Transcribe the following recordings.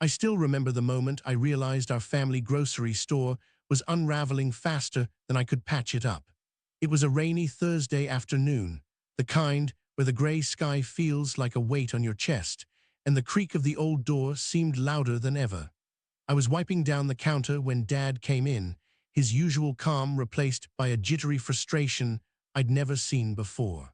I still remember the moment I realized our family grocery store was unraveling faster than I could patch it up. It was a rainy Thursday afternoon, the kind where the gray sky feels like a weight on your chest, and the creak of the old door seemed louder than ever. I was wiping down the counter when Dad came in, his usual calm replaced by a jittery frustration I'd never seen before.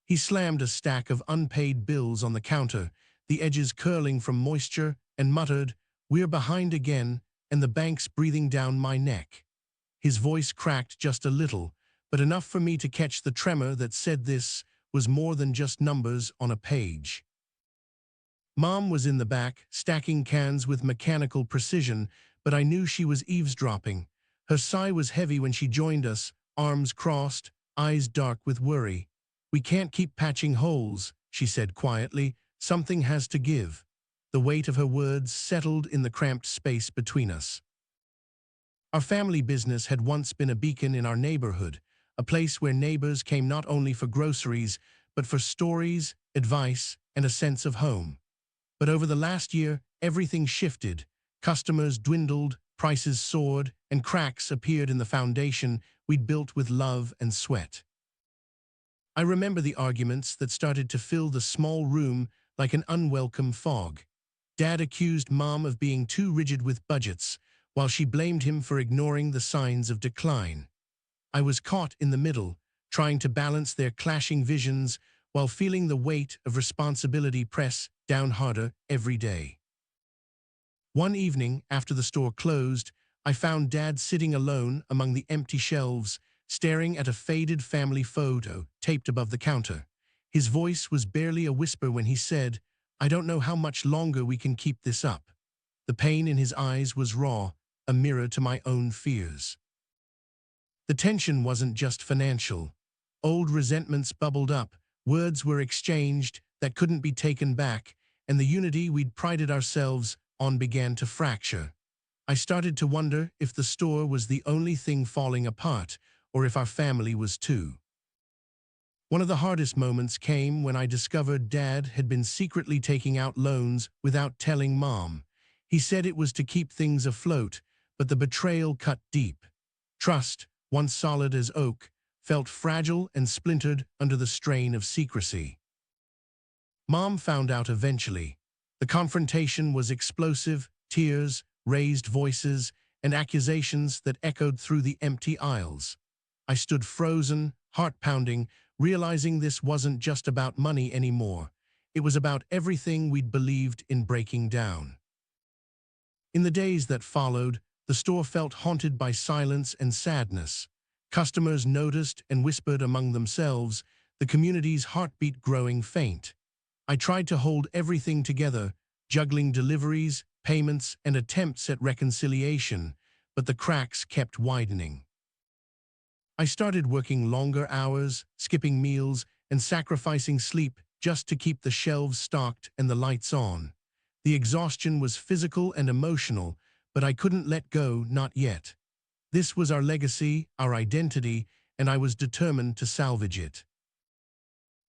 He slammed a stack of unpaid bills on the counter, the edges curling from moisture, and muttered, "We're behind again, and the bank's breathing down my neck." His voice cracked just a little, but enough for me to catch the tremor that said this was more than just numbers on a page. Mom was in the back, stacking cans with mechanical precision, but I knew she was eavesdropping. Her sigh was heavy when she joined us, arms crossed, eyes dark with worry. "We can't keep patching holes," she said quietly. "Something has to give." The weight of her words settled in the cramped space between us. Our family business had once been a beacon in our neighborhood, a place where neighbors came not only for groceries, but for stories, advice, and a sense of home. But over the last year, everything shifted. Customers dwindled, prices soared, and cracks appeared in the foundation we'd built with love and sweat. I remember the arguments that started to fill the small room like an unwelcome fog. Dad accused Mom of being too rigid with budgets, while she blamed him for ignoring the signs of decline. I was caught in the middle, trying to balance their clashing visions while feeling the weight of responsibility press down harder every day. One evening, after the store closed, I found Dad sitting alone among the empty shelves, staring at a faded family photo taped above the counter. His voice was barely a whisper when he said, "I don't know how much longer we can keep this up." The pain in his eyes was raw, a mirror to my own fears. The tension wasn't just financial. Old resentments bubbled up, words were exchanged that couldn't be taken back, and the unity we'd prided ourselves on began to fracture. I started to wonder if the store was the only thing falling apart, or if our family was too. One of the hardest moments came when I discovered Dad had been secretly taking out loans without telling Mom. He said it was to keep things afloat, but the betrayal cut deep. Trust, once solid as oak, felt fragile and splintered under the strain of secrecy. Mom found out eventually. The confrontation was explosive, tears, raised voices, and accusations that echoed through the empty aisles. I stood frozen, heart pounding, realizing this wasn't just about money anymore. It was about everything we'd believed in breaking down. In the days that followed, the store felt haunted by silence and sadness. Customers noticed and whispered among themselves, the community's heartbeat growing faint. I tried to hold everything together, juggling deliveries, payments, and attempts at reconciliation, but the cracks kept widening. I started working longer hours, skipping meals, and sacrificing sleep just to keep the shelves stocked and the lights on. The exhaustion was physical and emotional, but I couldn't let go, not yet. This was our legacy, our identity, and I was determined to salvage it.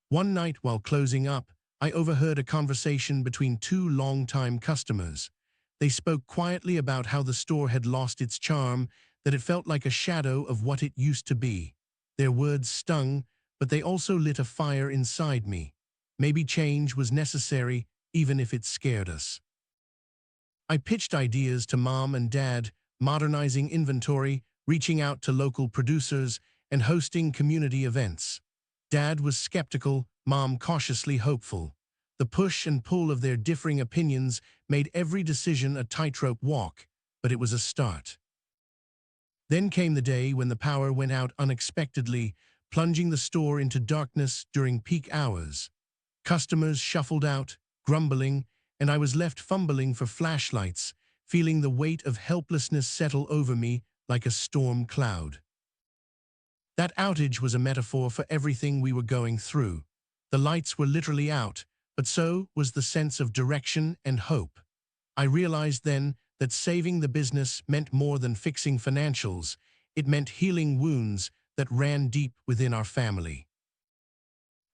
One night while closing up, I overheard a conversation between two longtime customers. They spoke quietly about how the store had lost its charm, that it felt like a shadow of what it used to be. Their words stung, but they also lit a fire inside me. Maybe change was necessary, even if it scared us. I pitched ideas to Mom and Dad, modernizing inventory, reaching out to local producers, and hosting community events. Dad was skeptical, Mom cautiously hopeful. The push and pull of their differing opinions made every decision a tightrope walk, but it was a start. Then came the day when the power went out unexpectedly, plunging the store into darkness during peak hours. Customers shuffled out, grumbling, and I was left fumbling for flashlights, feeling the weight of helplessness settle over me like a storm cloud. That outage was a metaphor for everything we were going through. The lights were literally out, but so was the sense of direction and hope. I realized then that saving the business meant more than fixing financials. It meant healing wounds that ran deep within our family.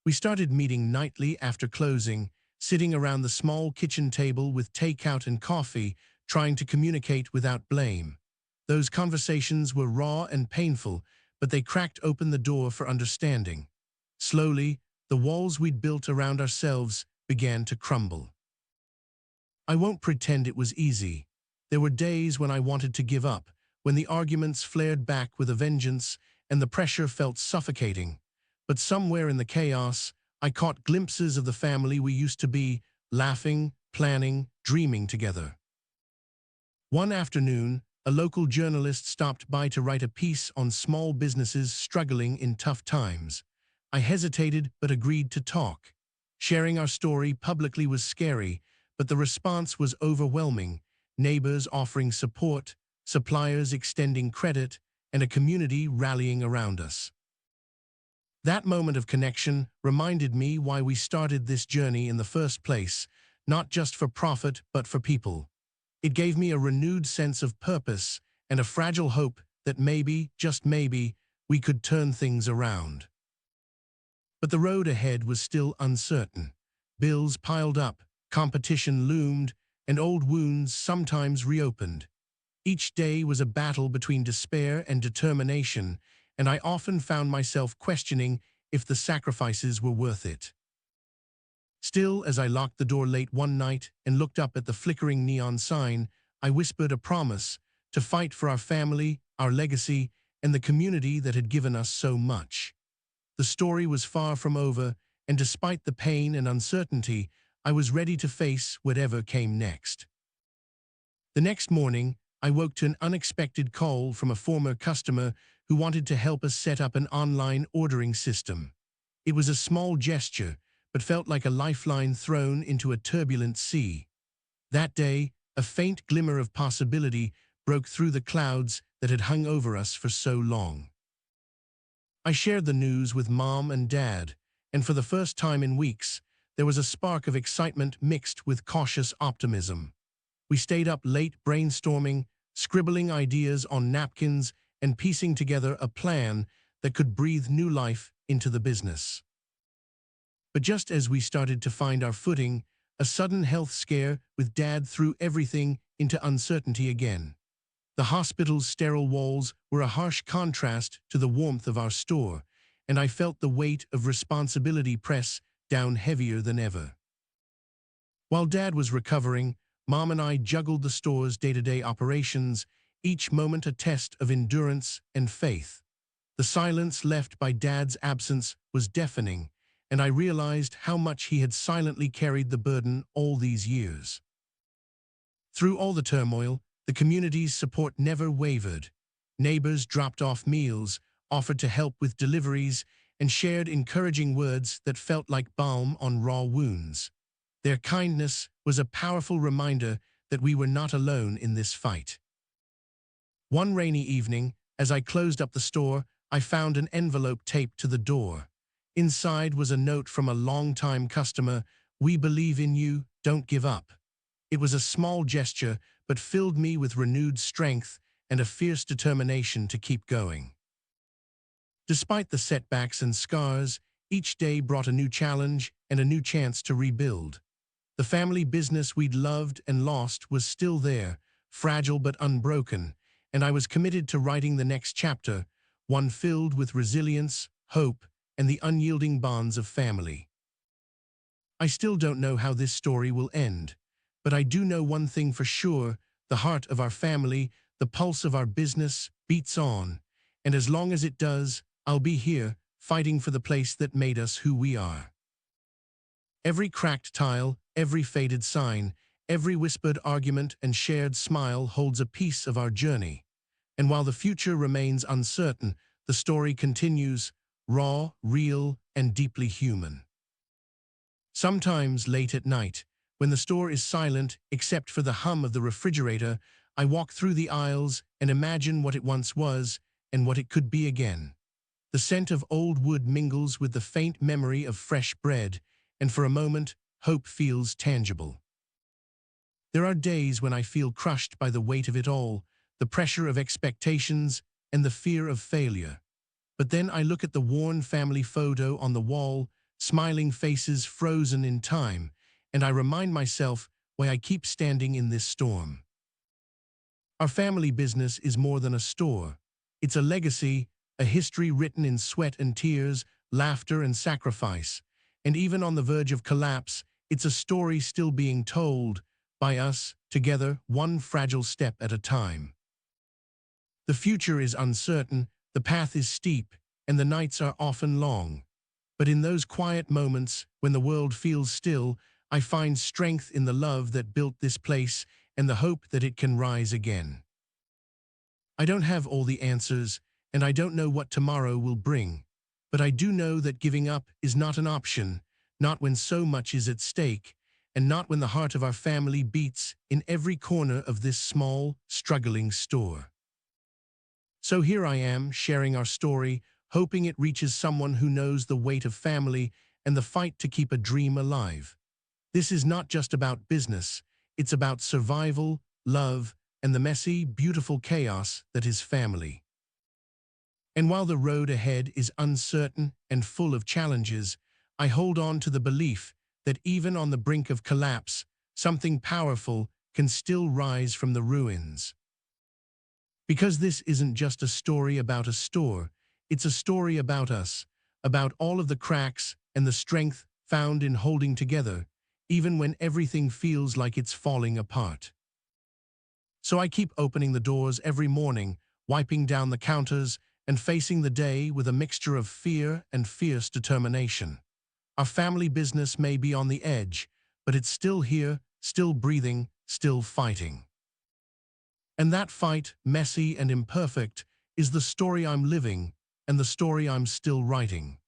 We started meeting nightly after closing, sitting around the small kitchen table with takeout and coffee, trying to communicate without blame. Those conversations were raw and painful, but they cracked open the door for understanding. Slowly, the walls we'd built around ourselves began to crumble. I won't pretend it was easy. There were days when I wanted to give up, when the arguments flared back with a vengeance and the pressure felt suffocating. But somewhere in the chaos, I caught glimpses of the family we used to be, laughing, planning, dreaming together. One afternoon, a local journalist stopped by to write a piece on small businesses struggling in tough times. I hesitated but agreed to talk. Sharing our story publicly was scary, but the response was overwhelming. Neighbors offering support, suppliers extending credit, and a community rallying around us. That moment of connection reminded me why we started this journey in the first place, not just for profit but for people. It gave me a renewed sense of purpose and a fragile hope that maybe, just maybe, we could turn things around. But the road ahead was still uncertain. Bills piled up, competition loomed, and old wounds sometimes reopened. Each day was a battle between despair and determination, and I often found myself questioning if the sacrifices were worth it. Still, as I locked the door late one night and looked up at the flickering neon sign, I whispered a promise to fight for our family, our legacy, and the community that had given us so much. The story was far from over, and despite the pain and uncertainty, I was ready to face whatever came next. The next morning, I woke to an unexpected call from a former customer who wanted to help us set up an online ordering system. It was a small gesture, but felt like a lifeline thrown into a turbulent sea. That day, a faint glimmer of possibility broke through the clouds that had hung over us for so long. I shared the news with Mom and Dad, and for the first time in weeks, there was a spark of excitement mixed with cautious optimism. We stayed up late brainstorming, scribbling ideas on napkins, and piecing together a plan that could breathe new life into the business. But just as we started to find our footing, a sudden health scare with Dad threw everything into uncertainty again. The hospital's sterile walls were a harsh contrast to the warmth of our store, and I felt the weight of responsibility press down heavier than ever. While Dad was recovering, Mom and I juggled the store's day-to-day operations, each moment a test of endurance and faith. The silence left by Dad's absence was deafening, and I realized how much he had silently carried the burden all these years. Through all the turmoil, the community's support never wavered. Neighbors dropped off meals, offered to help with deliveries, and shared encouraging words that felt like balm on raw wounds. Their kindness was a powerful reminder that we were not alone in this fight. One rainy evening, as I closed up the store, I found an envelope taped to the door. Inside was a note from a longtime customer: "We believe in you, don't give up." It was a small gesture, but filled me with renewed strength and a fierce determination to keep going. Despite the setbacks and scars, each day brought a new challenge and a new chance to rebuild. The family business we'd loved and lost was still there, fragile but unbroken, and I was committed to writing the next chapter, one filled with resilience, hope, and the unyielding bonds of family. I still don't know how this story will end, but I do know one thing for sure: the heart of our family, the pulse of our business, beats on, and as long as it does, I'll be here, fighting for the place that made us who we are. Every cracked tile, every faded sign, every whispered argument and shared smile holds a piece of our journey. And while the future remains uncertain, the story continues, raw, real, and deeply human. Sometimes late at night, when the store is silent except for the hum of the refrigerator, I walk through the aisles and imagine what it once was and what it could be again. The scent of old wood mingles with the faint memory of fresh bread, and for a moment, hope feels tangible. There are days when I feel crushed by the weight of it all, the pressure of expectations and the fear of failure. But then I look at the worn family photo on the wall, smiling faces frozen in time, and I remind myself why I keep standing in this storm. Our family business is more than a store. It's a legacy, a history written in sweat and tears, laughter and sacrifice. And even on the verge of collapse, it's a story still being told by us, together, one fragile step at a time. The future is uncertain, the path is steep, and the nights are often long. But in those quiet moments, when the world feels still, I find strength in the love that built this place and the hope that it can rise again. I don't have all the answers, and I don't know what tomorrow will bring. But I do know that giving up is not an option, not when so much is at stake, and not when the heart of our family beats in every corner of this small, struggling store. So here I am, sharing our story, hoping it reaches someone who knows the weight of family and the fight to keep a dream alive. This is not just about business, it's about survival, love, and the messy, beautiful chaos that is family. And while the road ahead is uncertain and full of challenges, I hold on to the belief that even on the brink of collapse, something powerful can still rise from the ruins. Because this isn't just a story about a store, it's a story about us, about all of the cracks and the strength found in holding together, even when everything feels like it's falling apart. So I keep opening the doors every morning, wiping down the counters, and facing the day with a mixture of fear and fierce determination. Our family business may be on the edge, but it's still here, still breathing, still fighting. And that fight, messy and imperfect, is the story I'm living and the story I'm still writing.